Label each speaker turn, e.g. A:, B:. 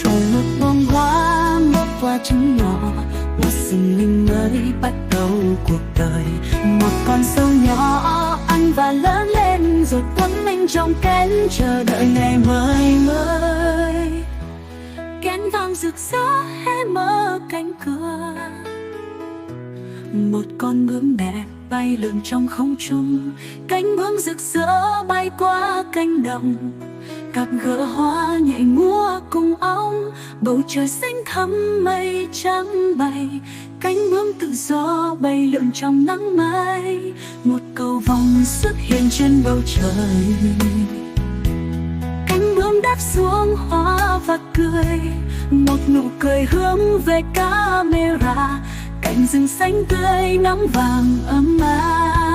A: trồi một bông hoa, một quả trứng nhỏ, một sinh linh mới bắt đầu cuộc đời. Một con sâu nhỏ ăn và lớn lên, rồi quấn mình trong kén chờ đợi ngày mới mới. Kén vang rực rỡ hé mở cánh cửa, một con bướm đẹp bay lượn trong không trung. Cánh bướm rực rỡ bay qua cánh đồng, cặp gỡ hoa nhảy múa cùng ong. Bầu trời xanh thắm mây trắng bay, cánh bướm tự do bay lượn trong nắng mai. Một cầu vồng xuất hiện trên bầu trời, cánh bướm đáp xuống hoa và cười. Một nụ cười hướng về camera, cánh rừng xanh tươi nắng vàng ấm áp.